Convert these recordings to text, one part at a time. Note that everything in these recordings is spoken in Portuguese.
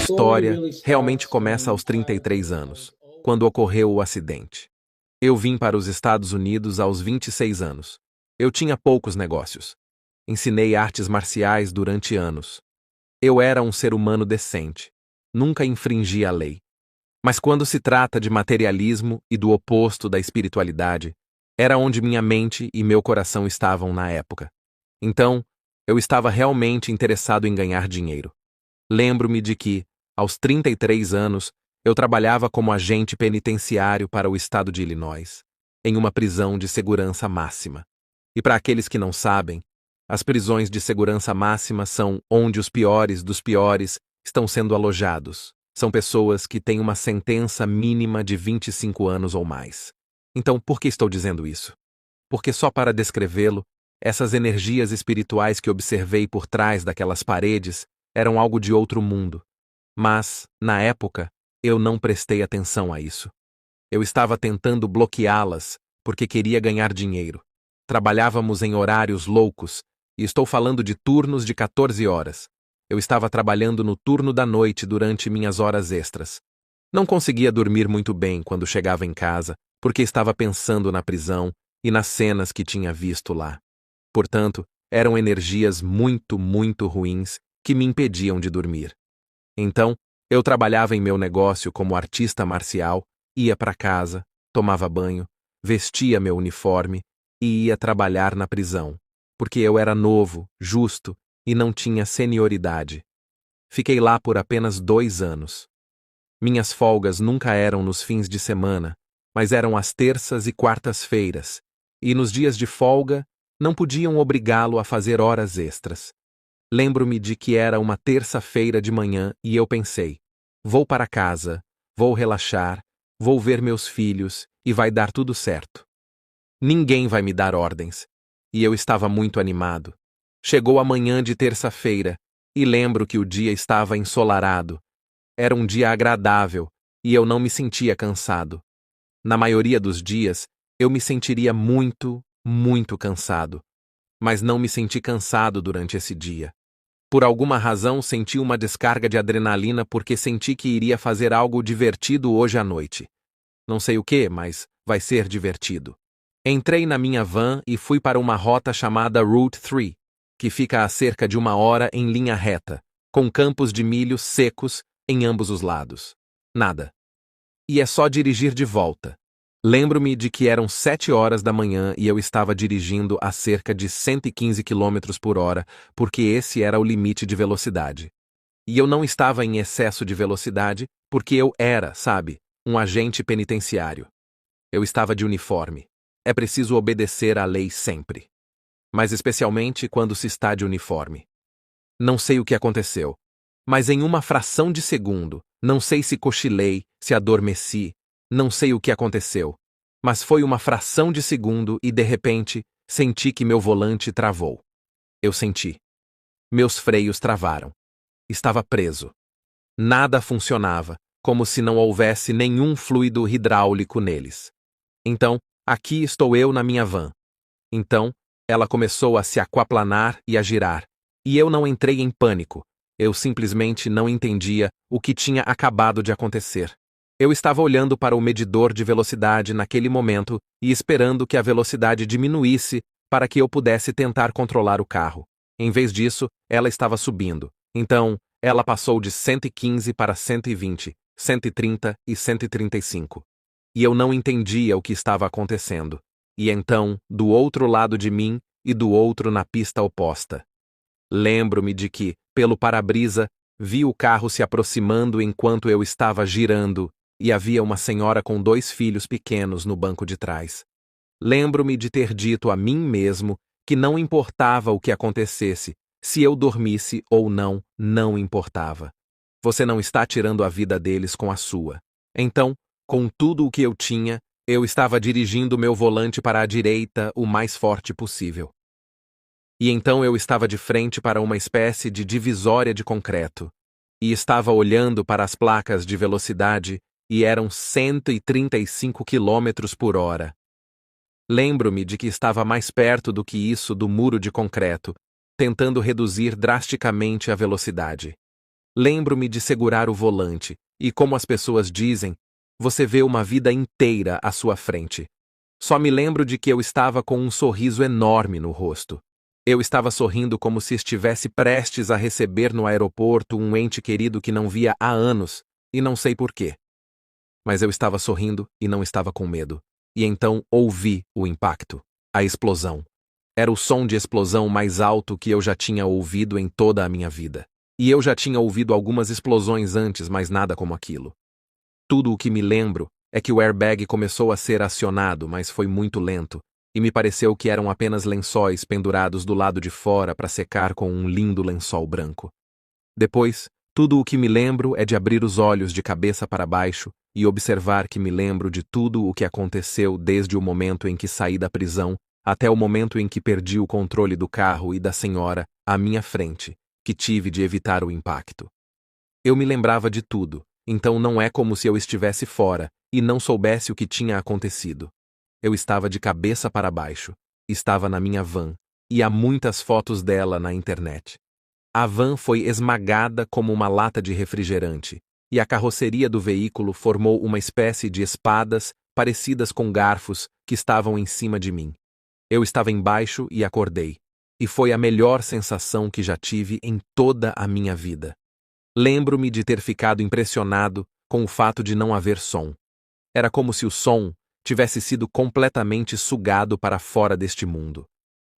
história realmente começa aos 33 anos, quando ocorreu o acidente. Eu vim para os Estados Unidos aos 26 anos. Eu tinha poucos negócios. Ensinei artes marciais durante anos. Eu era um ser humano decente. Nunca infringi a lei. Mas quando se trata de materialismo e do oposto da espiritualidade, era onde minha mente e meu coração estavam na época. Então, eu estava realmente interessado em ganhar dinheiro. Lembro-me de que, aos 33 anos, eu trabalhava como agente penitenciário para o estado de Illinois, em uma prisão de segurança máxima. E para aqueles que não sabem, as prisões de segurança máxima são onde os piores dos piores estão sendo alojados. São pessoas que têm uma sentença mínima de 25 anos ou mais. Então, por que estou dizendo isso? Porque só para descrevê-lo, essas energias espirituais que observei por trás daquelas paredes eram algo de outro mundo. Mas, na época, eu não prestei atenção a isso. Eu estava tentando bloqueá-las porque queria ganhar dinheiro. Trabalhávamos em horários loucos, e estou falando de turnos de 14 horas. Eu estava trabalhando no turno da noite durante minhas horas extras. Não conseguia dormir muito bem quando chegava em casa, porque estava pensando na prisão e nas cenas que tinha visto lá. Portanto, eram energias muito, muito ruins que me impediam de dormir. Então, eu trabalhava em meu negócio como artista marcial, ia para casa, tomava banho, vestia meu uniforme e ia trabalhar na prisão, porque eu era novo, justo e não tinha senioridade. Fiquei lá por apenas 2 anos. Minhas folgas nunca eram nos fins de semana, mas eram às terças e quartas-feiras, e nos dias de folga não podiam obrigá-lo a fazer horas extras. Lembro-me de que era uma terça-feira de manhã e eu pensei: vou para casa, vou relaxar, vou ver meus filhos e vai dar tudo certo. Ninguém vai me dar ordens. E eu estava muito animado. Chegou a manhã de terça-feira e lembro que o dia estava ensolarado. Era um dia agradável e eu não me sentia cansado. Na maioria dos dias, eu me sentiria muito, muito cansado. Mas não me senti cansado durante esse dia. Por alguma razão, senti uma descarga de adrenalina porque senti que iria fazer algo divertido hoje à noite. Não sei o que, mas vai ser divertido. Entrei na minha van e fui para uma rota chamada Route 3, que fica a cerca de 1 hora em linha reta, com campos de milho secos em ambos os lados. Nada. E é só dirigir de volta. Lembro-me de que eram 7 horas da manhã e eu estava dirigindo a cerca de 115 km por hora, porque esse era o limite de velocidade. E eu não estava em excesso de velocidade, porque eu era, sabe, um agente penitenciário. Eu estava de uniforme. É preciso obedecer à lei sempre. Mas especialmente quando se está de uniforme. Não sei o que aconteceu, mas em uma fração de segundo, não sei se cochilei, se adormeci, não sei o que aconteceu, mas foi uma fração de segundo e, de repente, senti que meu volante travou. Eu senti. Meus freios travaram. Estava preso. Nada funcionava, como se não houvesse nenhum fluido hidráulico neles. Então, aqui estou eu na minha van. Então, ela começou a se aquaplanar e a girar, e eu não entrei em pânico. Eu simplesmente não entendia o que tinha acabado de acontecer. Eu estava olhando para o medidor de velocidade naquele momento e esperando que a velocidade diminuísse para que eu pudesse tentar controlar o carro. Em vez disso, ela estava subindo. Então, ela passou de 115 para 120, 130 e 135. E eu não entendia o que estava acontecendo. E então, do outro lado de mim e do outro na pista oposta. Lembro-me de que, pelo para-brisa, vi o carro se aproximando enquanto eu estava girando, e havia uma senhora com 2 filhos pequenos no banco de trás. Lembro-me de ter dito a mim mesmo que não importava o que acontecesse, se eu dormisse ou não, não importava. Você não está tirando a vida deles com a sua. Então, com tudo o que eu tinha, eu estava dirigindo meu volante para a direita o mais forte possível. E então eu estava de frente para uma espécie de divisória de concreto, e estava olhando para as placas de velocidade e eram 135 km por hora. Lembro-me de que estava mais perto do que isso do muro de concreto, tentando reduzir drasticamente a velocidade. Lembro-me de segurar o volante, e como as pessoas dizem, você vê uma vida inteira à sua frente. Só me lembro de que eu estava com um sorriso enorme no rosto. Eu estava sorrindo como se estivesse prestes a receber no aeroporto um ente querido que não via há anos, e não sei porquê. Mas eu estava sorrindo e não estava com medo. E então ouvi o impacto, a explosão. Era o som de explosão mais alto que eu já tinha ouvido em toda a minha vida. E eu já tinha ouvido algumas explosões antes, mas nada como aquilo. Tudo o que me lembro é que o airbag começou a ser acionado, mas foi muito lento, e me pareceu que eram apenas lençóis pendurados do lado de fora para secar com um lindo lençol branco. Depois, tudo o que me lembro é de abrir os olhos de cabeça para baixo e observar que me lembro de tudo o que aconteceu desde o momento em que saí da prisão até o momento em que perdi o controle do carro e da senhora à minha frente, que tive de evitar o impacto. Eu me lembrava de tudo, então não é como se eu estivesse fora e não soubesse o que tinha acontecido. Eu estava de cabeça para baixo, estava na minha van, e há muitas fotos dela na internet. A van foi esmagada como uma lata de refrigerante, e a carroceria do veículo formou uma espécie de espadas parecidas com garfos que estavam em cima de mim. Eu estava embaixo e acordei, e foi a melhor sensação que já tive em toda a minha vida. Lembro-me de ter ficado impressionado com o fato de não haver som. Era como se o som tivesse sido completamente sugado para fora deste mundo.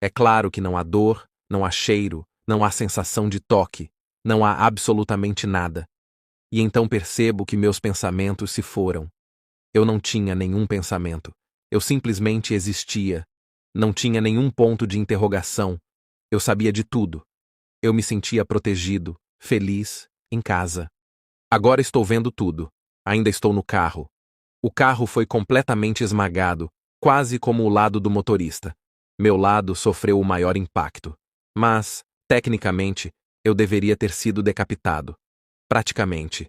É claro que não há dor, não há cheiro, não há sensação de toque, não há absolutamente nada. E então percebo que meus pensamentos se foram. Eu não tinha nenhum pensamento. Eu simplesmente existia. Não tinha nenhum ponto de interrogação. Eu sabia de tudo. Eu me sentia protegido, feliz, em casa. Agora estou vendo tudo. Ainda estou no carro. O carro foi completamente esmagado, quase como o lado do motorista. Meu lado sofreu o maior impacto. Mas, tecnicamente, eu deveria ter sido decapitado. Praticamente.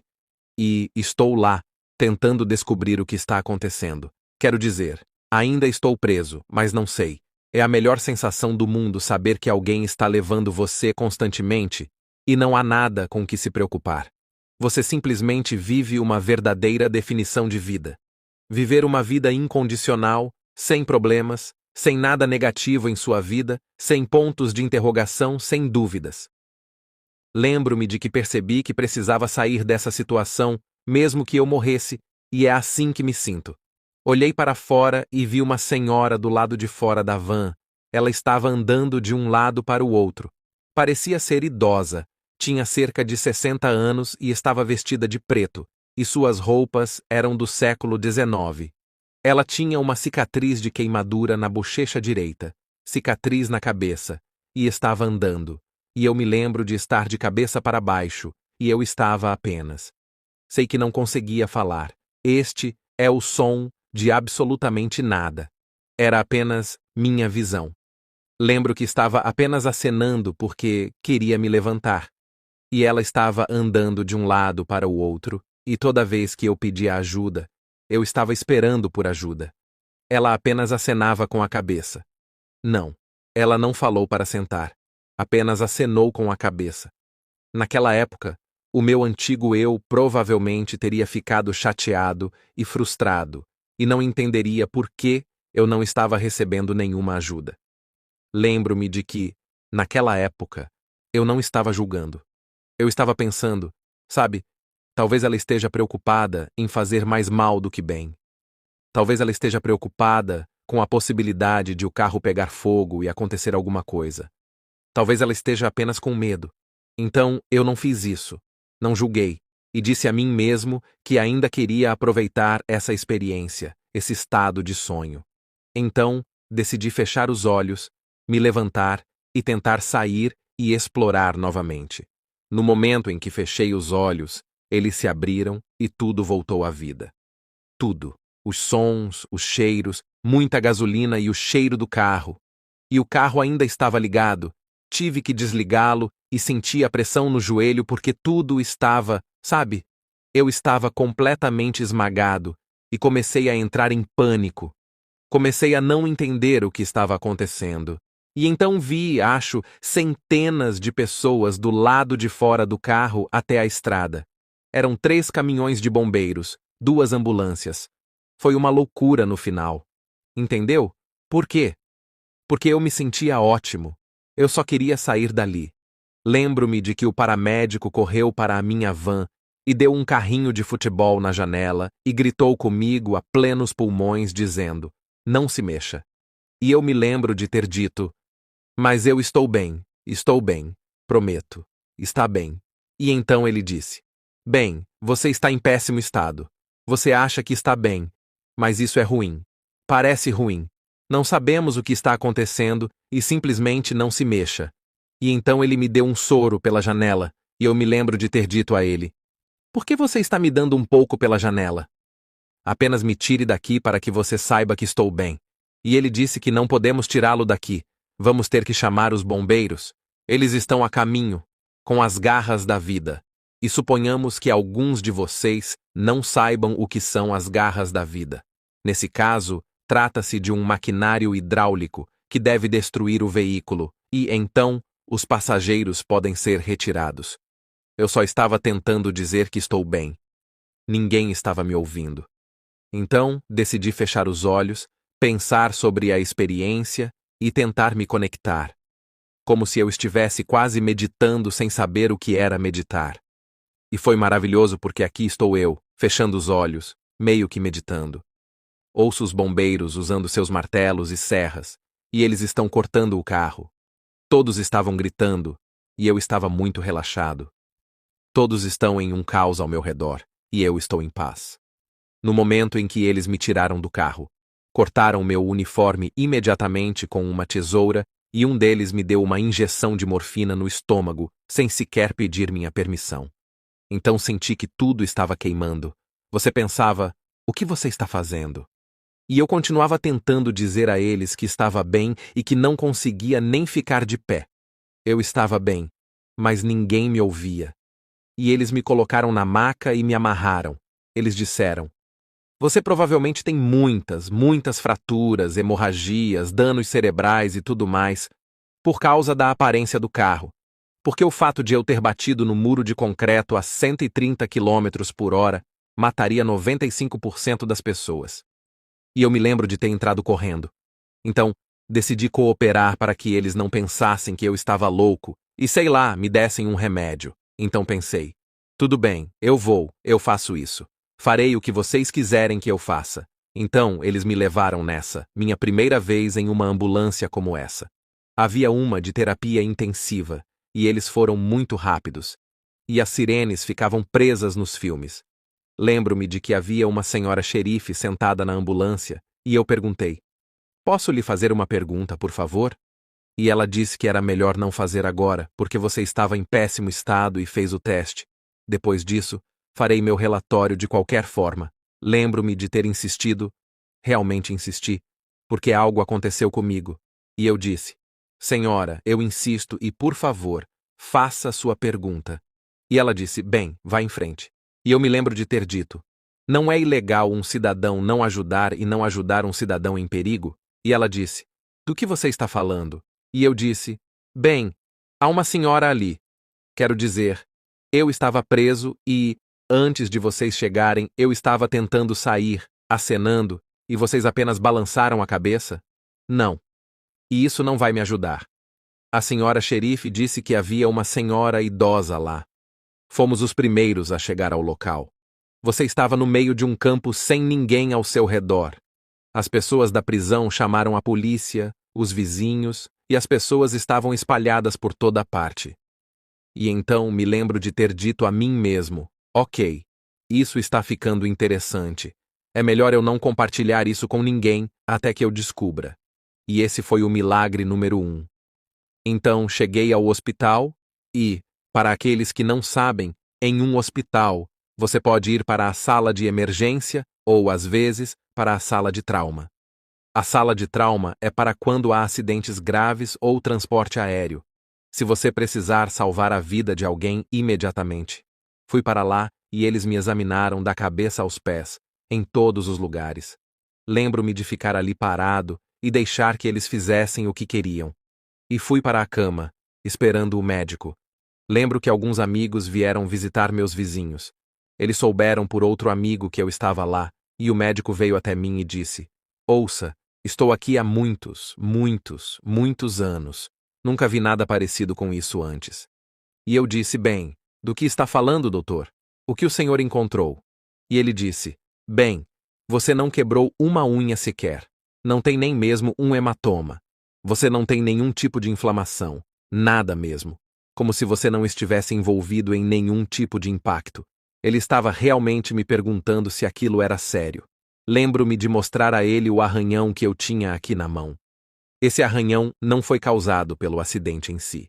E estou lá, tentando descobrir o que está acontecendo. Quero dizer, ainda estou preso, mas não sei. É a melhor sensação do mundo saber que alguém está levando você constantemente e não há nada com que se preocupar. Você simplesmente vive uma verdadeira definição de vida. Viver uma vida incondicional, sem problemas, sem nada negativo em sua vida, sem pontos de interrogação, sem dúvidas. Lembro-me de que percebi que precisava sair dessa situação, mesmo que eu morresse, e é assim que me sinto. Olhei para fora e vi uma senhora do lado de fora da van. Ela estava andando de um lado para o outro. Parecia ser idosa, tinha cerca de 60 anos e estava vestida de preto, e suas roupas eram do século XIX. Ela tinha uma cicatriz de queimadura na bochecha direita, cicatriz na cabeça, e estava andando. E eu me lembro de estar de cabeça para baixo, e eu estava apenas. Sei que não conseguia falar. Este é o som de absolutamente nada. Era apenas minha visão. Lembro que estava apenas acenando porque queria me levantar. E ela estava andando de um lado para o outro, e toda vez que eu pedia ajuda, eu estava esperando por ajuda. Ela apenas acenava com a cabeça. Não, ela não falou para sentar. Apenas acenou com a cabeça. Naquela época, o meu antigo eu provavelmente teria ficado chateado e frustrado, e não entenderia por que eu não estava recebendo nenhuma ajuda. Lembro-me de que, naquela época, eu não estava julgando. Eu estava pensando, sabe, talvez ela esteja preocupada em fazer mais mal do que bem. Talvez ela esteja preocupada com a possibilidade de o carro pegar fogo e acontecer alguma coisa. Talvez ela esteja apenas com medo. Então, eu não fiz isso. Não julguei. E disse a mim mesmo que ainda queria aproveitar essa experiência, esse estado de sonho. Então, decidi fechar os olhos, me levantar e tentar sair e explorar novamente. No momento em que fechei os olhos, eles se abriram e tudo voltou à vida. Tudo. Os sons, os cheiros, muita gasolina e o cheiro do carro. E o carro ainda estava ligado. Tive que desligá-lo e senti a pressão no joelho porque tudo estava, sabe? Eu estava completamente esmagado e comecei a entrar em pânico. Comecei a não entender o que estava acontecendo. E então vi, acho, centenas de pessoas do lado de fora do carro até a estrada. Eram 3 caminhões de bombeiros, 2 ambulâncias. Foi uma loucura no final. Entendeu? Por quê? Porque eu me sentia ótimo. Eu só queria sair dali. Lembro-me de que o paramédico correu para a minha van e deu um carrinho de futebol na janela e gritou comigo a plenos pulmões, dizendo: "Não se mexa." E eu me lembro de ter dito: "Mas eu estou bem, prometo, está bem." E então ele disse: "Bem, você está em péssimo estado. Você acha que está bem, mas isso é ruim. Parece ruim. Não sabemos o que está acontecendo e simplesmente não se mexa." E então ele me deu um soro pela janela, e eu me lembro de ter dito a ele: "Por que você está me dando um pouco pela janela? Apenas me tire daqui para que você saiba que estou bem." E ele disse que não podemos tirá-lo daqui. Vamos ter que chamar os bombeiros. Eles estão a caminho, com as garras da vida. E suponhamos que alguns de vocês não saibam o que são as garras da vida. Nesse caso, trata-se de um maquinário hidráulico que deve destruir o veículo, e então os passageiros podem ser retirados. Eu só estava tentando dizer que estou bem. Ninguém estava me ouvindo. Então, decidi fechar os olhos, pensar sobre a experiência e tentar me conectar. Como se eu estivesse quase meditando sem saber o que era meditar. E foi maravilhoso porque aqui estou eu, fechando os olhos, meio que meditando. Ouço os bombeiros usando seus martelos e serras, e eles estão cortando o carro. Todos estavam gritando, e eu estava muito relaxado. Todos estão em um caos ao meu redor, e eu estou em paz. No momento em que eles me tiraram do carro, cortaram meu uniforme imediatamente com uma tesoura e um deles me deu uma injeção de morfina no estômago, sem sequer pedir minha permissão. Então senti que tudo estava queimando. Você pensava: o que você está fazendo? E eu continuava tentando dizer a eles que estava bem e que não conseguia nem ficar de pé. Eu estava bem, mas ninguém me ouvia. E eles me colocaram na maca e me amarraram. Eles disseram: "Você provavelmente tem muitas fraturas, hemorragias, danos cerebrais e tudo mais, por causa da aparência do carro. Porque o fato de eu ter batido no muro de concreto a 130 km/h mataria 95% das pessoas." E eu me lembro de ter entrado correndo. Então, decidi cooperar para que eles não pensassem que eu estava louco e, sei lá, me dessem um remédio. Então pensei: tudo bem, eu faço isso. Farei o que vocês quiserem que eu faça. Então, eles me levaram nessa, minha primeira vez em uma ambulância como essa. Havia uma de terapia intensiva, e eles foram muito rápidos. E as sirenes ficavam presas nos filmes. Lembro-me de que havia uma senhora xerife sentada na ambulância, e eu perguntei: "Posso lhe fazer uma pergunta, por favor?" E ela disse que era melhor não fazer agora, porque você estava em péssimo estado e fez o teste. Depois disso, farei meu relatório de qualquer forma. Lembro-me de ter insistido, realmente insisti, porque algo aconteceu comigo. E eu disse: "Senhora, eu insisto e, por favor, faça sua pergunta." E ela disse: "Bem, vá em frente." E eu me lembro de ter dito: "Não é ilegal um cidadão não ajudar e não ajudar um cidadão em perigo?" E ela disse: "Do que você está falando?" E eu disse: "Bem, há uma senhora ali. Quero dizer, eu estava preso e, antes de vocês chegarem, eu estava tentando sair, acenando, e vocês apenas balançaram a cabeça? Não. E isso não vai me ajudar." A senhora xerife disse que havia uma senhora idosa lá. Fomos os primeiros a chegar ao local. Você estava no meio de um campo sem ninguém ao seu redor. As pessoas da prisão chamaram a polícia, os vizinhos, e as pessoas estavam espalhadas por toda parte. E então me lembro de ter dito a mim mesmo: "Ok, isso está ficando interessante. É melhor eu não compartilhar isso com ninguém até que eu descubra." E esse foi o milagre número 1. Então cheguei ao hospital e, para aqueles que não sabem, em um hospital, você pode ir para a sala de emergência ou, às vezes, para a sala de trauma. A sala de trauma é para quando há acidentes graves ou transporte aéreo. Se você precisar salvar a vida de alguém imediatamente. Fui para lá e eles me examinaram da cabeça aos pés, em todos os lugares. Lembro-me de ficar ali parado e deixar que eles fizessem o que queriam. e fui para a cama, esperando o médico. Lembro que alguns amigos vieram visitar meus vizinhos. Eles souberam por outro amigo que eu estava lá, e o médico veio até mim e disse: Ouça, estou aqui há muitos anos. Nunca vi nada parecido com isso antes. E eu disse: Bem, do que está falando, doutor? O que o senhor encontrou? E ele disse: Bem, você não quebrou uma unha sequer. Não tem nem mesmo um hematoma. Você não tem nenhum tipo de inflamação. Nada mesmo. Como se você não estivesse envolvido em nenhum tipo de impacto. Ele estava realmente me perguntando se aquilo era sério. Lembro-me de mostrar a ele o arranhão que eu tinha aqui na mão. Esse arranhão não foi causado pelo acidente em si.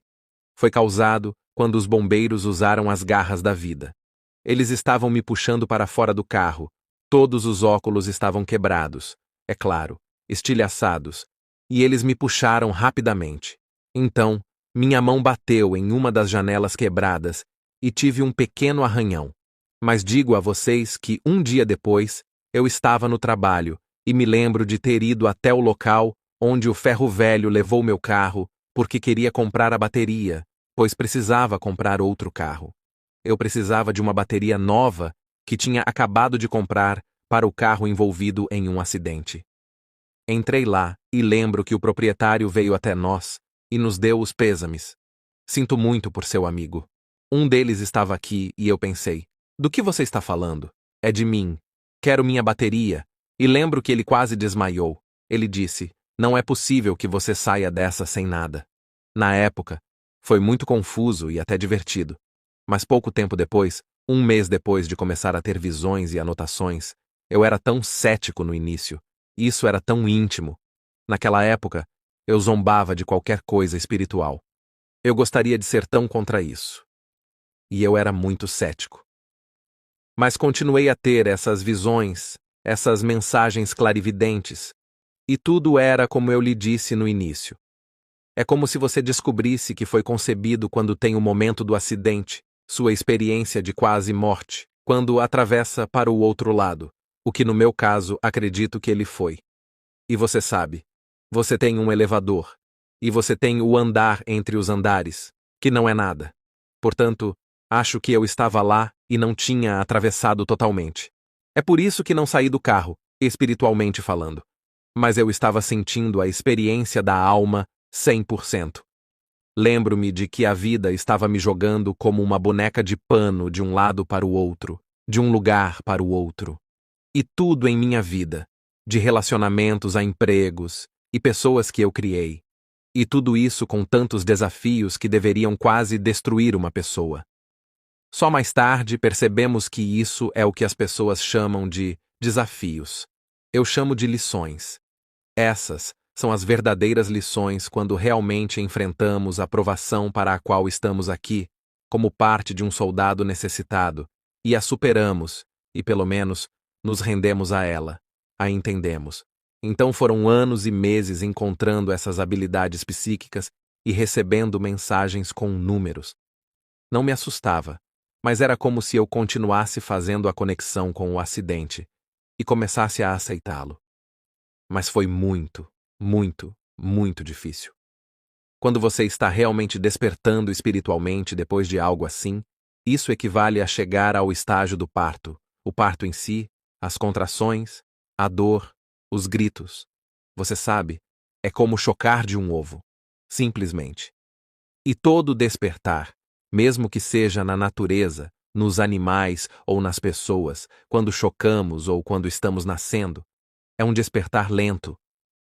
Foi causado quando os bombeiros usaram as garras da vida. Eles estavam me puxando para fora do carro. Todos os óculos estavam quebrados, é claro, estilhaçados, e eles me puxaram rapidamente. Então, minha mão bateu em uma das janelas quebradas e tive um pequeno arranhão. Mas digo a vocês que um dia depois, eu estava no trabalho e me lembro de ter ido até o local onde o ferro velho levou meu carro porque queria comprar a bateria, pois precisava comprar outro carro. Eu precisava de uma bateria nova que tinha acabado de comprar para o carro envolvido em um acidente. Entrei lá e lembro que o proprietário veio até nós e nos deu os pêsames. Sinto muito por seu amigo. Um deles estava aqui e eu pensei: do que você está falando? É de mim. Quero minha bateria. E lembro que ele quase desmaiou. Ele disse: não é possível que você saia dessa sem nada. Na época, foi muito confuso e até divertido. Mas pouco tempo depois, um mês depois de começar a ter visões e anotações, eu era tão cético no início. Isso era tão íntimo. Naquela época, eu zombava de qualquer coisa espiritual. Eu gostaria de ser tão contra isso. E eu era muito cético. Mas continuei a ter essas visões, essas mensagens clarividentes. E tudo era como eu lhe disse no início. É como se você descobrisse que foi concebido quando tem o momento do acidente, sua experiência de quase morte, quando atravessa para o outro lado, o que no meu caso acredito que ele foi. E você sabe, você tem um elevador, e você tem o andar entre os andares, que não é nada. Portanto, acho que eu estava lá e não tinha atravessado totalmente. É por isso que não saí do carro, espiritualmente falando. Mas eu estava sentindo a experiência da alma 100%. Lembro-me de que a vida estava me jogando como uma boneca de pano de um lado para o outro, de um lugar para o outro. E tudo em minha vida, de relacionamentos a empregos e pessoas que eu criei. E tudo isso com tantos desafios que deveriam quase destruir uma pessoa. Só mais tarde percebemos que isso é o que as pessoas chamam de desafios. Eu chamo de lições. Essas são as verdadeiras lições quando realmente enfrentamos a provação para a qual estamos aqui, como parte de um soldado necessitado, e a superamos, e pelo menos nos rendemos a ela, a entendemos. Então foram anos e meses encontrando essas habilidades psíquicas e recebendo mensagens com números. Não me assustava, mas era como se eu continuasse fazendo a conexão com o acidente e começasse a aceitá-lo. Mas foi muito difícil. Quando você está realmente despertando espiritualmente depois de algo assim, isso equivale a chegar ao estágio do parto, o parto em si, as contrações, a dor, os gritos. Você sabe, é como chocar de um ovo. Simplesmente. E todo despertar, mesmo que seja na natureza, nos animais ou nas pessoas, quando chocamos ou quando estamos nascendo, é um despertar lento.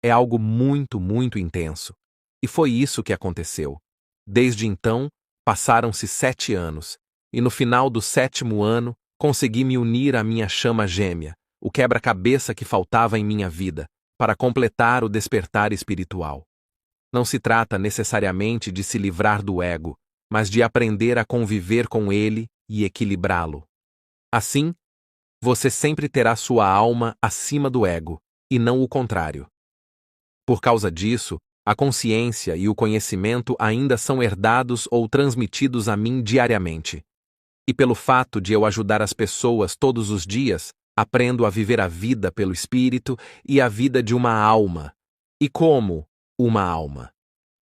É algo muito intenso. E foi isso que aconteceu. Desde então, passaram-se 7 anos, e no final do 7º ano, consegui me unir à minha chama gêmea, o quebra-cabeça que faltava em minha vida, para completar o despertar espiritual. Não se trata necessariamente de se livrar do ego, mas de aprender a conviver com ele e equilibrá-lo. Assim, você sempre terá sua alma acima do ego, e não o contrário. Por causa disso, a consciência e o conhecimento ainda são herdados ou transmitidos a mim diariamente. E pelo fato de eu ajudar as pessoas todos os dias, aprendo a viver a vida pelo espírito e a vida de uma alma. E como uma alma?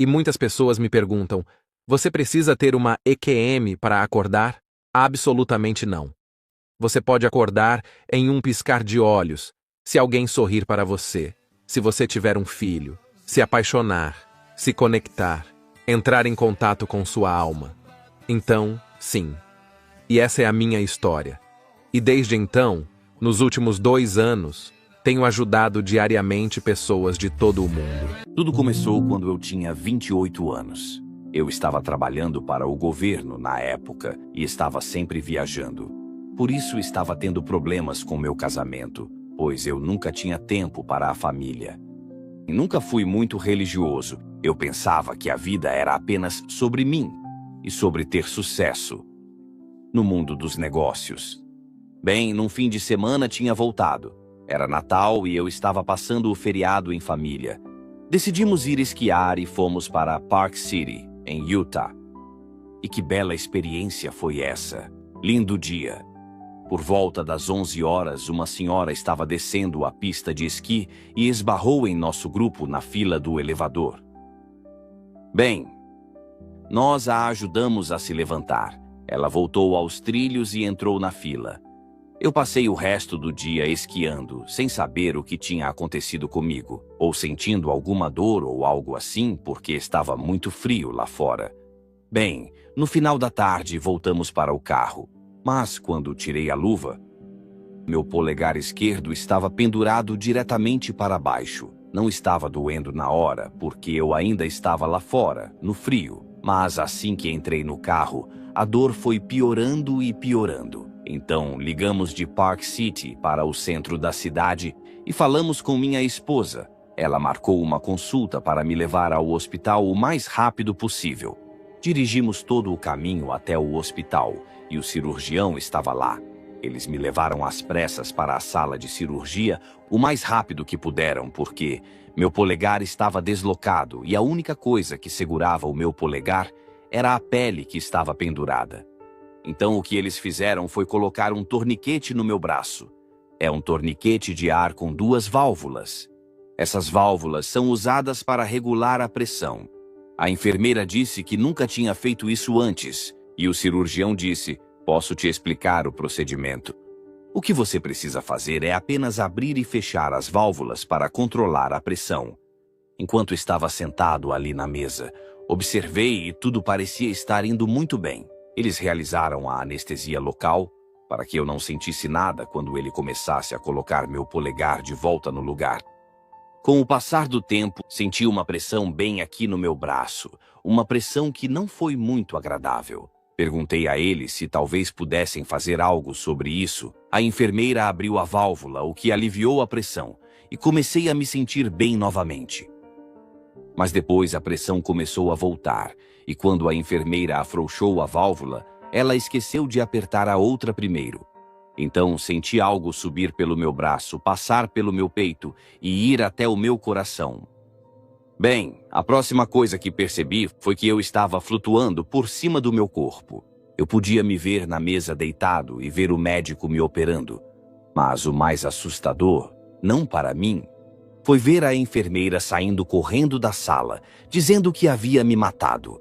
E muitas pessoas me perguntam: você precisa ter uma EQM para acordar? Absolutamente não. Você pode acordar em um piscar de olhos, se alguém sorrir para você, se você tiver um filho, se apaixonar, se conectar, entrar em contato com sua alma. Então, sim. E essa é a minha história. E desde então, nos últimos 2 anos, tenho ajudado diariamente pessoas de todo o mundo. Tudo começou quando eu tinha 28 anos. Eu estava trabalhando para o governo na época e estava sempre viajando. Por isso estava tendo problemas com meu casamento, pois eu nunca tinha tempo para a família. E nunca fui muito religioso. Eu pensava que a vida era apenas sobre mim e sobre ter sucesso no mundo dos negócios. Bem, num fim de semana tinha voltado. Era Natal e eu estava passando o feriado em família. Decidimos ir esquiar e fomos para Park City, em Utah. E que bela experiência foi essa! Lindo dia! Por volta das 11 horas, uma senhora estava descendo a pista de esqui e esbarrou em nosso grupo na fila do elevador. Bem, nós a ajudamos a se levantar. Ela voltou aos trilhos e entrou na fila. Eu passei o resto do dia esquiando, sem saber o que tinha acontecido comigo, ou sentindo alguma dor ou algo assim, porque estava muito frio lá fora. Bem, no final da tarde voltamos para o carro, mas quando tirei a luva, meu polegar esquerdo estava pendurado diretamente para baixo. Não estava doendo na hora, porque eu ainda estava lá fora, no frio, mas assim que entrei no carro, a dor foi piorando e piorando. Então, ligamos de Park City para o centro da cidade e falamos com minha esposa. Ela marcou uma consulta para me levar ao hospital o mais rápido possível. Dirigimos todo o caminho até o hospital e o cirurgião estava lá. Eles me levaram às pressas para a sala de cirurgia o mais rápido que puderam, porque meu polegar estava deslocado e a única coisa que segurava o meu polegar era a pele que estava pendurada. Então o que eles fizeram foi colocar um torniquete no meu braço. É um torniquete de ar com 2 válvulas. Essas válvulas são usadas para regular a pressão. A enfermeira disse que nunca tinha feito isso antes, e o cirurgião disse: posso te explicar o procedimento. O que você precisa fazer é apenas abrir e fechar as válvulas para controlar a pressão. Enquanto estava sentado ali na mesa, observei e tudo parecia estar indo muito bem. Eles realizaram a anestesia local para que eu não sentisse nada quando ele começasse a colocar meu polegar de volta no lugar. Com o passar do tempo, senti uma pressão bem aqui no meu braço, uma pressão que não foi muito agradável. Perguntei a eles se talvez pudessem fazer algo sobre isso. A enfermeira abriu a válvula, o que aliviou a pressão, e comecei a me sentir bem novamente. Mas depois a pressão começou a voltar, e quando a enfermeira afrouxou a válvula, ela esqueceu de apertar a outra primeiro. Então senti algo subir pelo meu braço, passar pelo meu peito e ir até o meu coração. Bem, a próxima coisa que percebi foi que eu estava flutuando por cima do meu corpo. Eu podia me ver na mesa deitado e ver o médico me operando. Mas o mais assustador, não para mim, foi ver a enfermeira saindo correndo da sala, dizendo que havia me matado.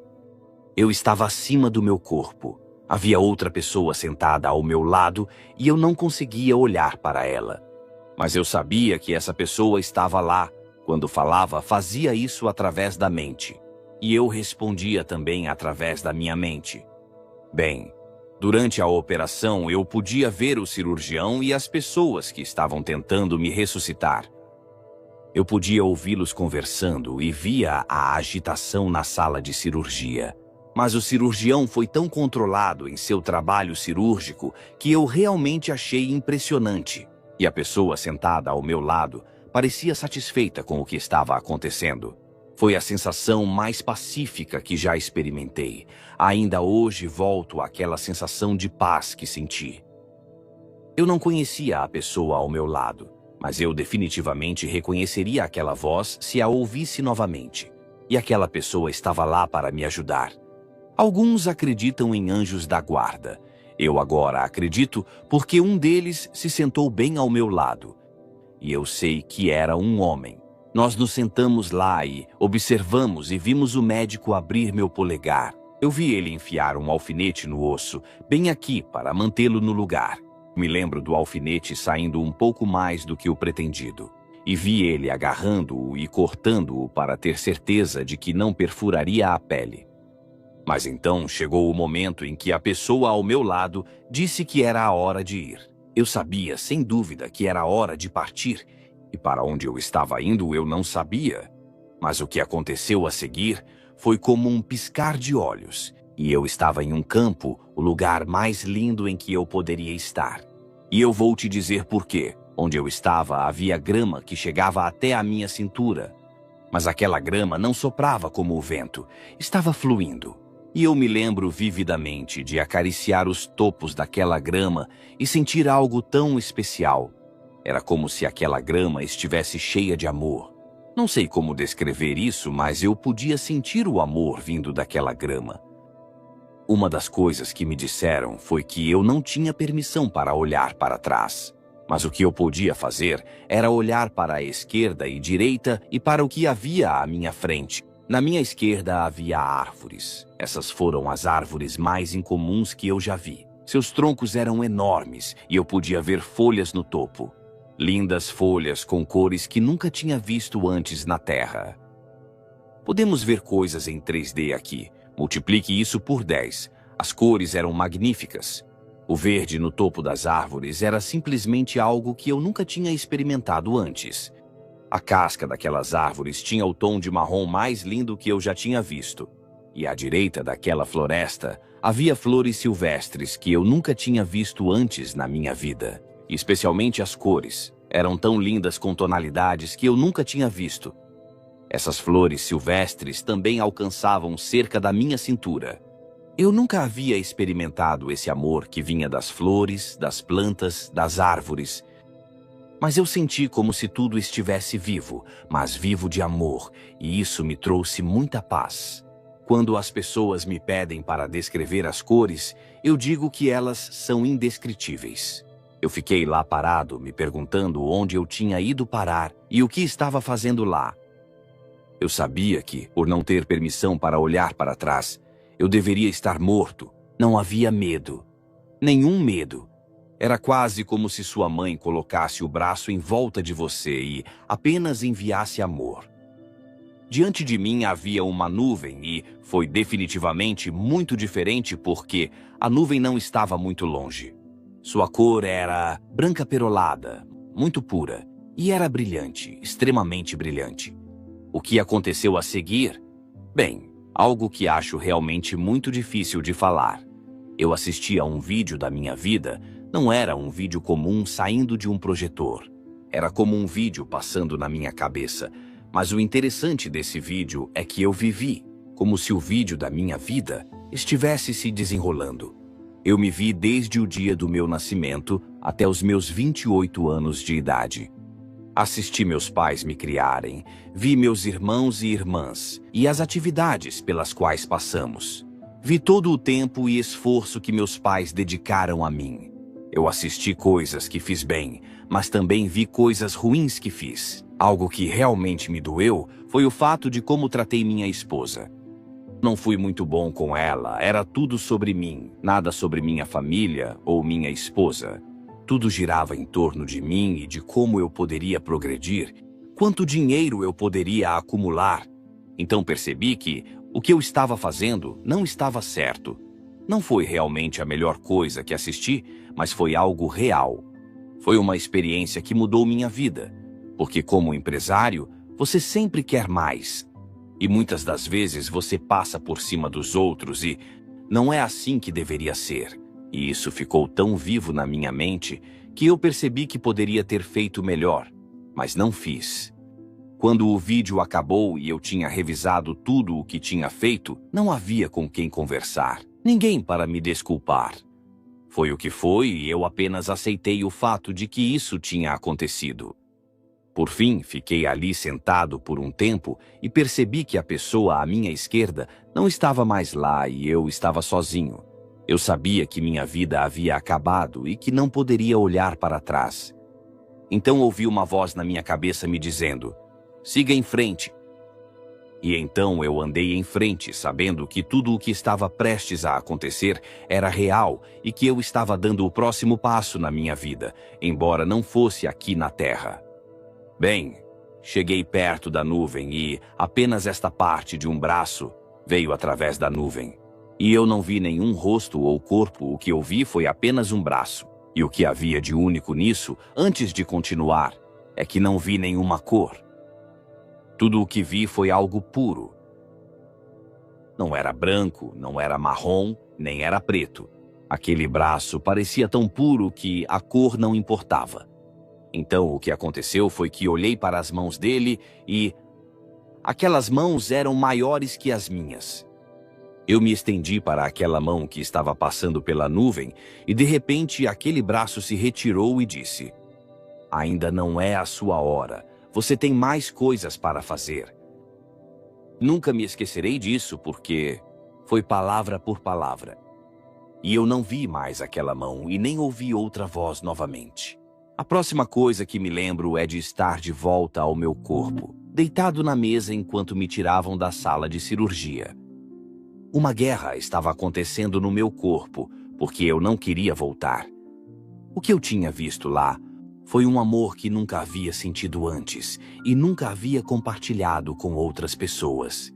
Eu estava acima do meu corpo. Havia outra pessoa sentada ao meu lado e eu não conseguia olhar para ela. Mas eu sabia que essa pessoa estava lá. Quando falava, fazia isso através da mente. E eu respondia também através da minha mente. Bem, durante a operação eu podia ver o cirurgião e as pessoas que estavam tentando me ressuscitar. Eu podia ouvi-los conversando e via a agitação na sala de cirurgia. Mas o cirurgião foi tão controlado em seu trabalho cirúrgico que eu realmente achei impressionante. E a pessoa sentada ao meu lado parecia satisfeita com o que estava acontecendo. Foi a sensação mais pacífica que já experimentei. Ainda hoje volto àquela sensação de paz que senti. Eu não conhecia a pessoa ao meu lado, mas eu definitivamente reconheceria aquela voz se a ouvisse novamente. E aquela pessoa estava lá para me ajudar. Alguns acreditam em anjos da guarda. Eu agora acredito porque um deles se sentou bem ao meu lado. E eu sei que era um homem. Nós nos sentamos lá e observamos e vimos o médico abrir meu polegar. Eu vi ele enfiar um alfinete no osso, bem aqui, para mantê-lo no lugar. Me lembro do alfinete saindo um pouco mais do que o pretendido. E vi ele agarrando-o e cortando-o para ter certeza de que não perfuraria a pele. Mas então chegou o momento em que a pessoa ao meu lado disse que era a hora de ir. Eu sabia, sem dúvida, que era a hora de partir, e para onde eu estava indo eu não sabia. Mas o que aconteceu a seguir foi como um piscar de olhos, e eu estava em um campo, o lugar mais lindo em que eu poderia estar. E eu vou te dizer por quê. Onde eu estava havia grama que chegava até a minha cintura. Mas aquela grama não soprava como o vento, estava fluindo. E eu me lembro vividamente de acariciar os topos daquela grama e sentir algo tão especial. Era como se aquela grama estivesse cheia de amor. Não sei como descrever isso, mas eu podia sentir o amor vindo daquela grama. Uma das coisas que me disseram foi que eu não tinha permissão para olhar para trás. Mas o que eu podia fazer era olhar para a esquerda e direita e para o que havia à minha frente. Na minha esquerda havia árvores. Essas foram as árvores mais incomuns que eu já vi. Seus troncos eram enormes e eu podia ver folhas no topo. Lindas folhas com cores que nunca tinha visto antes na Terra. Podemos ver coisas em 3D aqui. Multiplique isso por 10. As cores eram magníficas. O verde no topo das árvores era simplesmente algo que eu nunca tinha experimentado antes. A casca daquelas árvores tinha o tom de marrom mais lindo que eu já tinha visto. E à direita daquela floresta havia flores silvestres que eu nunca tinha visto antes na minha vida. E especialmente as cores. Eram tão lindas com tonalidades que eu nunca tinha visto. Essas flores silvestres também alcançavam cerca da minha cintura. Eu nunca havia experimentado esse amor que vinha das flores, das plantas, das árvores. Mas eu senti como se tudo estivesse vivo, mas vivo de amor, e isso me trouxe muita paz. Quando as pessoas me pedem para descrever as cores, eu digo que elas são indescritíveis. Eu fiquei lá parado, me perguntando onde eu tinha ido parar e o que estava fazendo lá. Eu sabia que, por não ter permissão para olhar para trás, eu deveria estar morto. Não havia medo. Nenhum medo. Era quase como se sua mãe colocasse o braço em volta de você e apenas enviasse amor. Diante de mim havia uma nuvem e foi definitivamente muito diferente porque a nuvem não estava muito longe. Sua cor era branca perolada, muito pura, e era brilhante, extremamente brilhante. O que aconteceu a seguir? Bem, algo que acho realmente muito difícil de falar. Eu assisti a um vídeo da minha vida, não era um vídeo comum saindo de um projetor. Era como um vídeo passando na minha cabeça. Mas o interessante desse vídeo é que eu vivi, como se o vídeo da minha vida estivesse se desenrolando. Eu me vi desde o dia do meu nascimento até os meus 28 anos de idade. Assisti meus pais me criarem, vi meus irmãos e irmãs e as atividades pelas quais passamos. Vi todo o tempo e esforço que meus pais dedicaram a mim. Eu assisti coisas que fiz bem, mas também vi coisas ruins que fiz. Algo que realmente me doeu foi o fato de como tratei minha esposa. Não fui muito bom com ela, era tudo sobre mim, nada sobre minha família ou minha esposa. Tudo girava em torno de mim e de como eu poderia progredir, quanto dinheiro eu poderia acumular. Então percebi que o que eu estava fazendo não estava certo. Não foi realmente a melhor coisa que assisti, mas foi algo real. Foi uma experiência que mudou minha vida, porque como empresário, você sempre quer mais. E muitas das vezes você passa por cima dos outros e não é assim que deveria ser. E isso ficou tão vivo na minha mente que eu percebi que poderia ter feito melhor, mas não fiz. Quando o vídeo acabou e eu tinha revisado tudo o que tinha feito, não havia com quem conversar, ninguém para me desculpar. Foi o que foi e eu apenas aceitei o fato de que isso tinha acontecido. Por fim, fiquei ali sentado por um tempo e percebi que a pessoa à minha esquerda não estava mais lá e eu estava sozinho. Eu sabia que minha vida havia acabado e que não poderia olhar para trás. Então ouvi uma voz na minha cabeça me dizendo: Siga em frente. E então eu andei em frente, sabendo que tudo o que estava prestes a acontecer era real e que eu estava dando o próximo passo na minha vida, embora não fosse aqui na Terra. Bem, cheguei perto da nuvem e apenas esta parte de um braço veio através da nuvem. E eu não vi nenhum rosto ou corpo, o que eu vi foi apenas um braço. E o que havia de único nisso, antes de continuar, é que não vi nenhuma cor. Tudo o que vi foi algo puro. Não era branco, não era marrom, nem era preto. Aquele braço parecia tão puro que a cor não importava. Então o que aconteceu foi que olhei para as mãos dele e aquelas mãos eram maiores que as minhas. Eu me estendi para aquela mão que estava passando pela nuvem e de repente aquele braço se retirou e disse: "Ainda não é a sua hora. Você tem mais coisas para fazer." Nunca me esquecerei disso porque foi palavra por palavra. E eu não vi mais aquela mão e nem ouvi outra voz novamente. A próxima coisa que me lembro é de estar de volta ao meu corpo, deitado na mesa enquanto me tiravam da sala de cirurgia. Uma guerra estava acontecendo no meu corpo, porque eu não queria voltar. O que eu tinha visto lá foi um amor que nunca havia sentido antes e nunca havia compartilhado com outras pessoas.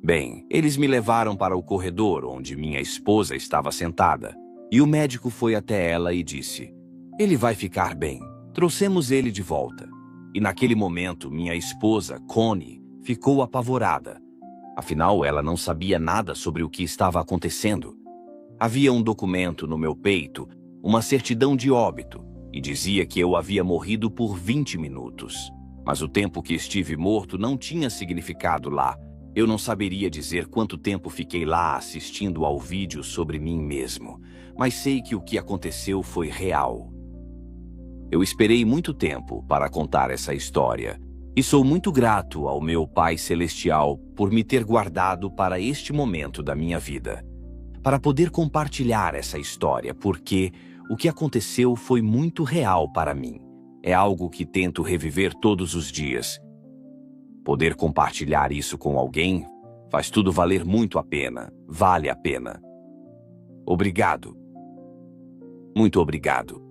Bem, eles me levaram para o corredor onde minha esposa estava sentada, e o médico foi até ela e disse: "Ele vai ficar bem. Trouxemos ele de volta." E naquele momento, minha esposa, Connie, ficou apavorada. Afinal, ela não sabia nada sobre o que estava acontecendo. Havia um documento no meu peito, uma certidão de óbito, e dizia que eu havia morrido por 20 minutos. Mas o tempo que estive morto não tinha significado lá. Eu não saberia dizer quanto tempo fiquei lá assistindo ao vídeo sobre mim mesmo, mas sei que o que aconteceu foi real. Eu esperei muito tempo para contar essa história, e sou muito grato ao meu Pai Celestial por me ter guardado para este momento da minha vida, para poder compartilhar essa história, porque o que aconteceu foi muito real para mim. É algo que tento reviver todos os dias. Poder compartilhar isso com alguém faz tudo valer muito a pena, vale a pena. Obrigado. Muito obrigado.